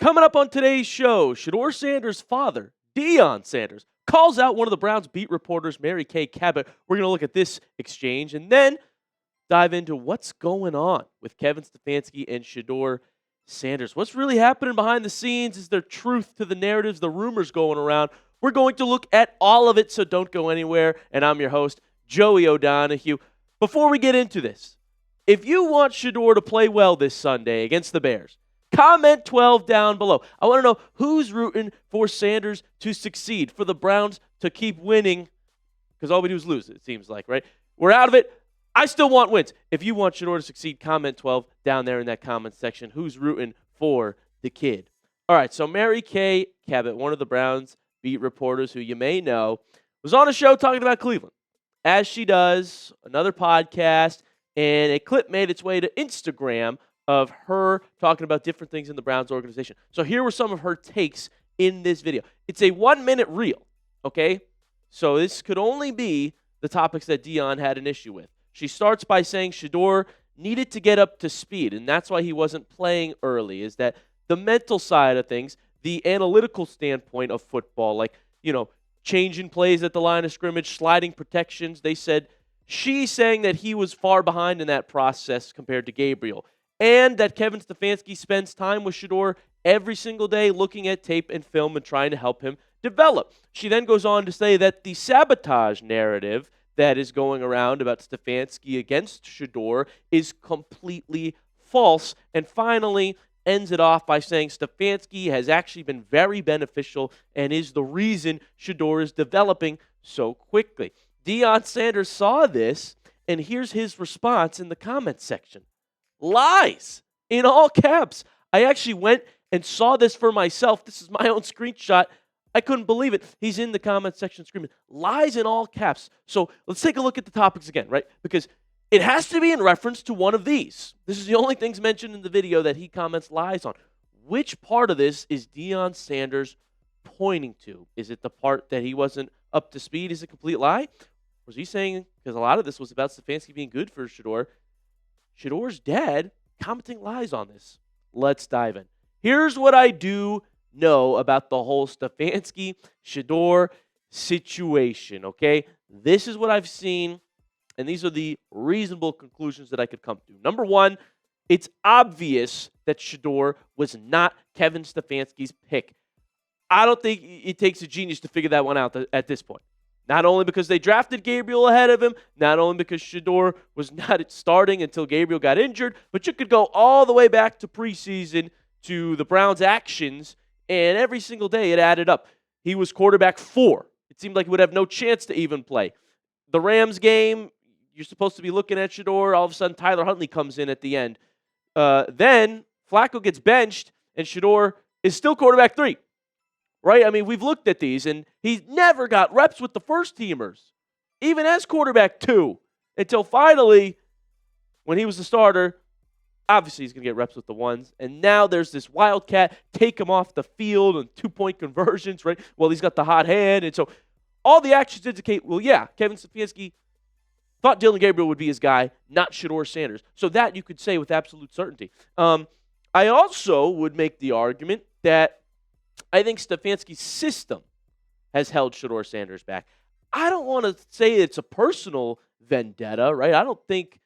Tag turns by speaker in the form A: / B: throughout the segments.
A: Coming up on today's show, Shedeur Sanders' father, Deion Sanders, calls out one of the Browns beat reporters, Mary Kay Cabot. We're going to look at this exchange and then dive into what's going on with Kevin Stefanski and Shedeur Sanders. What's really happening behind the scenes? Is there truth to the narratives, the rumors going around? We're going to look at all of it, so don't go anywhere. And I'm your host, Joey O'Donohue. Before we get into this, if you want Shedeur to play well this Sunday against the Bears, comment 12 down below. I want to know who's rooting for Sanders to succeed, for the Browns to keep winning, because all we do is lose, it seems like, right? We're out of it. I still want wins. If you want Shedeur to succeed, comment 12 down there in that comment section. Who's rooting for the kid? All right, so Mary Kay Cabot, one of the Browns beat reporters who you may know, was on a show talking about Cleveland, as she does, another podcast, and a clip made its way to Instagram of her talking about different things in the Browns organization. So here were some of her takes in this video. It's a 1-minute reel, okay? So this could only be the topics that Deion had an issue with. She starts by saying Shedeur needed to get up to speed, and that's why he wasn't playing early, is that the mental side of things, the analytical standpoint of football, like, changing plays at the line of scrimmage, sliding protections, they said she's saying that he was far behind in that process compared to Gabriel, and that Kevin Stefanski spends time with Shedeur every single day looking at tape and film and trying to help him develop. She then goes on to say that the sabotage narrative that is going around about Stefanski against Shedeur is completely false, and finally ends it off by saying Stefanski has actually been very beneficial and is the reason Shedeur is developing so quickly. Deion Sanders saw this, and here's his response in the comments section. Lies, in all caps. I actually went and saw this for myself. This is my own screenshot. I couldn't believe it. He's in the comment section screaming, lies in all caps. So let's take a look at the topics again, right? Because it has to be in reference to one of these. This is the only things mentioned in the video that he comments lies on. Which part of this is Deion Sanders pointing to? Is it the part that he wasn't up to speed? Is it a complete lie? Or is he saying, because a lot of this was about Stefanski being good for Shedeur, Shedeur's dad commenting lies on this? Let's dive in. Here's what I do know about the whole Stefanski Shedeur situation, okay? This is what I've seen, and these are the reasonable conclusions that I could come to. Number one, it's obvious that Shedeur was not Kevin Stefanski's pick. I don't think it takes a genius to figure that one out at this point. Not only because they drafted Gabriel ahead of him, not only because Shedeur was not starting until Gabriel got injured, but you could go all the way back to preseason to the Browns' actions, and every single day it added up. He was quarterback 4. It seemed like he would have no chance to even play. The Rams game, you're supposed to be looking at Shedeur. All of a sudden, Tyler Huntley comes in at the end. Then Flacco gets benched, and Shedeur is still quarterback 3. Right? I mean, we've looked at these, and he's never got reps with the first teamers, even as quarterback 2, until finally, when he was the starter, obviously he's going to get reps with the ones. And now there's this wildcat, take him off the field and 2-point conversions, right? Well, he's got the hot hand. And so all the actions indicate, well, yeah, Kevin Stefanski thought Dillon Gabriel would be his guy, not Shedeur Sanders. So that you could say with absolute certainty. I also would make the argument that I think Stefanski's system has held Shedeur Sanders back. I don't want to say it's a personal vendetta, right? I don't think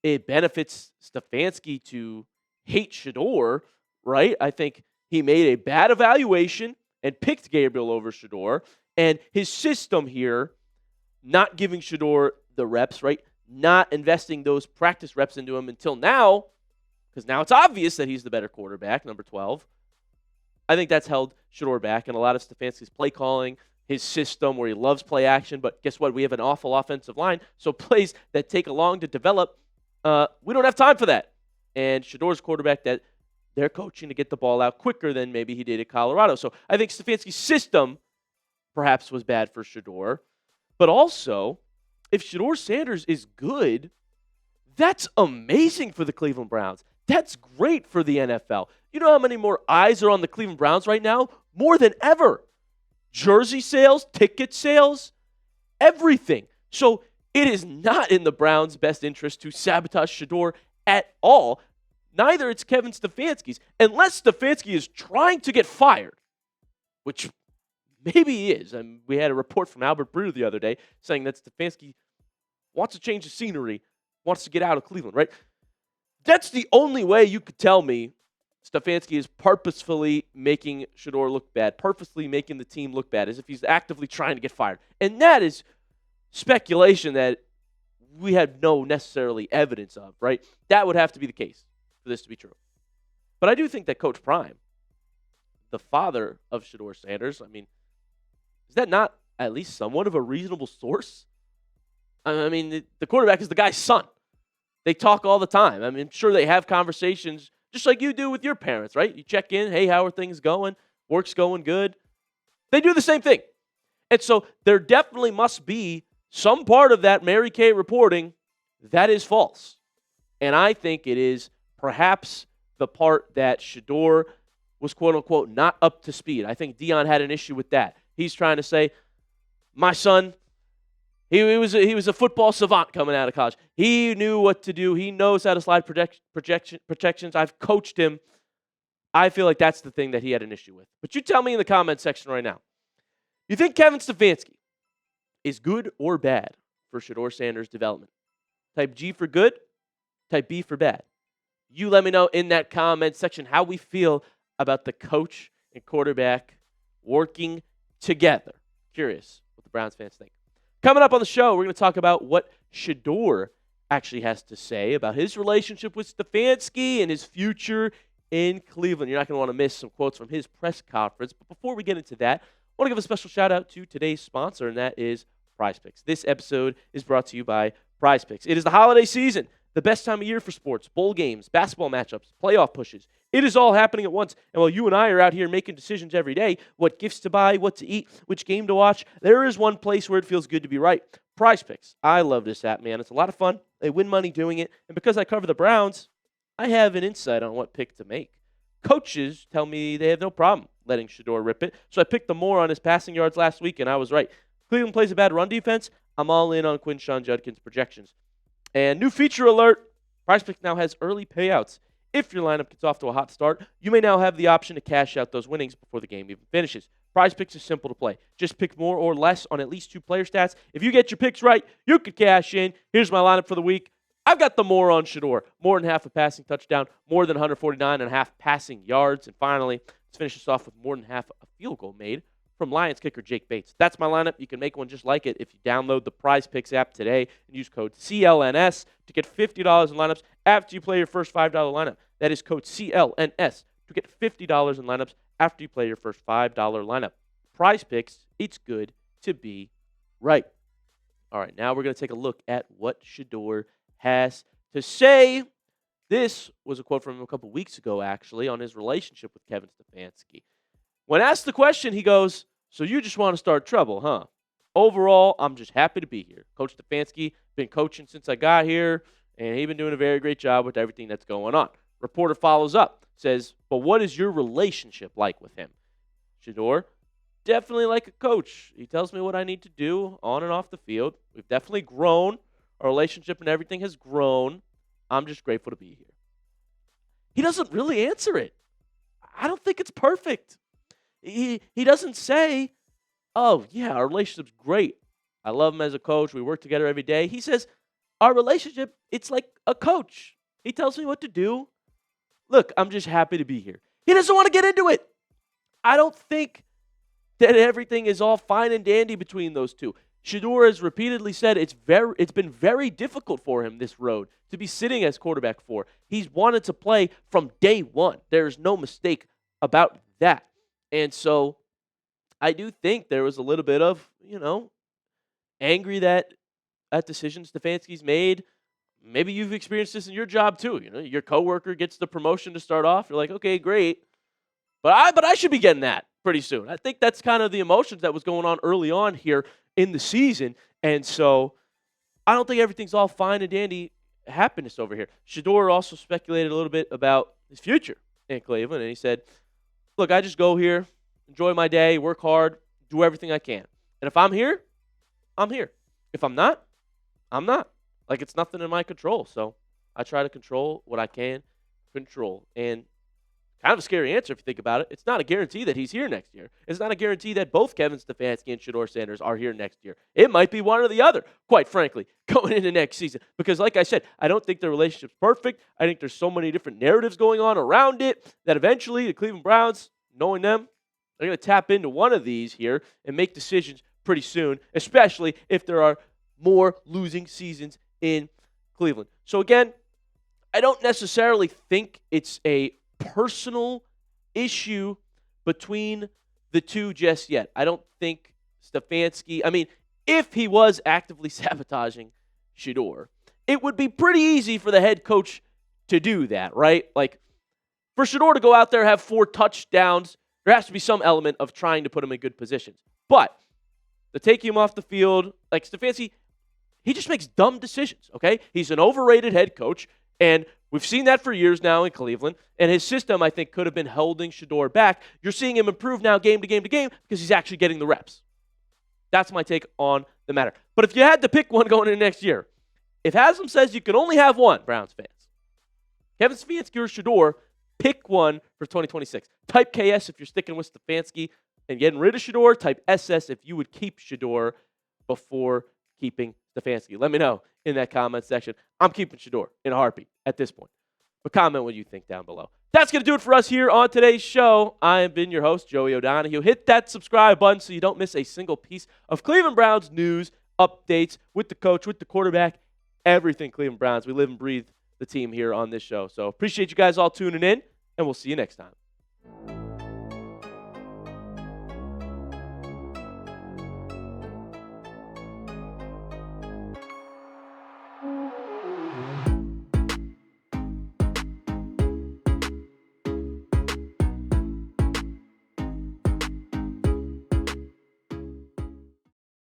A: it benefits Stefanski to hate Shedeur, right? I think he made a bad evaluation and picked Gabriel over Shedeur. And his system here, not giving Shedeur the reps, right? Not investing those practice reps into him until now, because now it's obvious that he's the better quarterback, number 12. I think that's held Shedeur back, and a lot of Stefanski's play calling, his system where he loves play action, but guess what? We have an awful offensive line, so plays that take long to develop, we don't have time for that. And Shedeur's quarterback that they're coaching to get the ball out quicker than maybe he did at Colorado. So I think Stefanski's system perhaps was bad for Shedeur, but also if Shedeur Sanders is good, that's amazing for the Cleveland Browns. That's great for the NFL. You know how many more eyes are on the Cleveland Browns right now? More than ever. Jersey sales, ticket sales, everything. So it is not in the Browns' best interest to sabotage Shedeur at all. Neither it's Kevin Stefanski's, unless Stefanski is trying to get fired, which maybe he is. And we had a report from Albert Brew the other day saying that Stefanski wants to change the scenery, wants to get out of Cleveland, right? That's the only way you could tell me Stefanski is purposefully making Shedeur look bad, purposely making the team look bad, as if he's actively trying to get fired. And that is speculation that we have no necessarily evidence of, right? That would have to be the case for this to be true. But I do think that Coach Prime, the father of Shedeur Sanders, I mean, is that not at least somewhat of a reasonable source? I mean, the quarterback is the guy's son. They talk all the time. I mean, I'm sure they have conversations just like you do with your parents, right? You check in, hey, how are things going? Work's going good. They do the same thing. And so there definitely must be some part of that Mary Kay reporting that is false. And I think it is perhaps the part that Shedeur was, quote-unquote, not up to speed. I think Deion had an issue with that. He's trying to say, my son, he was a football savant coming out of college. He knew what to do. He knows how to slide protections. I've coached him. I feel like that's the thing that he had an issue with. But you tell me in the comment section right now. You think Kevin Stefanski is good or bad for Shedeur Sanders' development? Type G for good, type B for bad. You let me know in that comment section how we feel about the coach and quarterback working together. Curious what the Browns fans think. Coming up on the show, we're going to talk about what Shedeur actually has to say about his relationship with Stefanski and his future in Cleveland. You're not going to want to miss some quotes from his press conference. But before we get into that, I want to give a special shout out to today's sponsor, and that is Prize Picks. This episode is brought to you by Prize Picks. It is the holiday season, the best time of year for sports, bowl games, basketball matchups, playoff pushes. It is all happening at once. And while you and I are out here making decisions every day, what gifts to buy, what to eat, which game to watch, there is one place where it feels good to be right. Prize Picks. I love this app, man. It's a lot of fun. They win money doing it. And because I cover the Browns, I have an insight on what pick to make. Coaches tell me they have no problem letting Shedeur rip it. So I picked the more on his passing yards last week, and I was right. Cleveland plays a bad run defense. I'm all in on Quinshon Judkins' projections. And new feature alert, Prize Picks now has early payouts. If your lineup gets off to a hot start, you may now have the option to cash out those winnings before the game even finishes. Prize Picks is simple to play. Just pick more or less on at least 2 player stats. If you get your picks right, you could cash in. Here's my lineup for the week. I've got the more on Shedeur. More than half a passing touchdown, more than 149.5 passing yards. And finally, let's finish this off with more than half a field goal made from Lions kicker Jake Bates. That's my lineup. You can make one just like it if you download the Prize Picks app today and use code CLNS to get $50 in lineups after you play your first $5 lineup. That is code CLNS to get $50 in lineups after you play your first $5 lineup. Prize Picks, it's good to be right. All right, now we're going to take a look at what Shedeur has to say. This was a quote from him a couple weeks ago, actually, on his relationship with Kevin Stefanski. When asked the question, he goes, so you just want to start trouble, huh? Overall, I'm just happy to be here. Coach Stefanski, been coaching since I got here, and he's been doing a very great job with everything that's going on. Reporter follows up, says, but what is your relationship like with him? Shedeur, definitely like a coach. He tells me what I need to do on and off the field. We've definitely grown. Our relationship and everything has grown. I'm just grateful to be here. He doesn't really answer it. I don't think it's perfect. He doesn't say, oh, yeah, our relationship's great. I love him as a coach. We work together every day. He says, our relationship, it's like a coach. He tells me what to do. Look, I'm just happy to be here. He doesn't want to get into it. I don't think that everything is all fine and dandy between those two. Shedeur has repeatedly said it's been very difficult for him, this road, to be sitting as quarterback for. He's wanted to play from day one. There's no mistake about that. And so I do think there was a little bit of, angry that decision Stefanski's made. Maybe you've experienced this in your job too. Your coworker gets the promotion to start off. You're like, okay, great. But I should be getting that pretty soon. I think that's kind of the emotions that was going on early on here in the season. And so I don't think everything's all fine and dandy happiness over here. Shedeur also speculated a little bit about his future in Cleveland. And he said, look, I just go here, enjoy my day, work hard, do everything I can. And if I'm here, I'm here. If I'm not, I'm not. Like, it's nothing in my control. So I try to control what I can control. And kind of a scary answer if you think about it. It's not a guarantee that he's here next year. It's not a guarantee that both Kevin Stefanski and Shedeur Sanders are here next year. It might be one or the other, quite frankly, going into next season. Because like I said, I don't think the relationship's perfect. I think there's so many different narratives going on around it that eventually the Cleveland Browns, knowing them, they're going to tap into one of these here and make decisions pretty soon, especially if there are more losing seasons in Cleveland. So again, I don't necessarily think it's a personal issue between the two just yet. I don't think Stefanski, if he was actively sabotaging Shedeur, it would be pretty easy for the head coach to do that, right? Like, for Shedeur to go out there and have 4 touchdowns, there has to be some element of trying to put him in good positions. But to take him off the field, like Stefanski, he just makes dumb decisions, okay? He's an overrated head coach, and we've seen that for years now in Cleveland, and his system, I think, could have been holding Shedeur back. You're seeing him improve now game to game to game because he's actually getting the reps. That's my take on the matter. But if you had to pick one going into next year, if Haslam says you can only have one, Browns fans, Kevin Stefanski or Shedeur, pick one for 2026. Type KS if you're sticking with Stefanski and getting rid of Shedeur. Type SS if you would keep Shedeur before keeping Stefanski. Let me know in that comment section. I'm keeping Shedeur in a heartbeat at this point. But comment what you think down below. That's going to do it for us here on today's show. I have been your host, Joey O'Donohue. Hit that subscribe button so you don't miss a single piece of Cleveland Browns news, updates with the coach, with the quarterback, everything Cleveland Browns. We live and breathe the team here on this show. So appreciate you guys all tuning in, and we'll see you next time.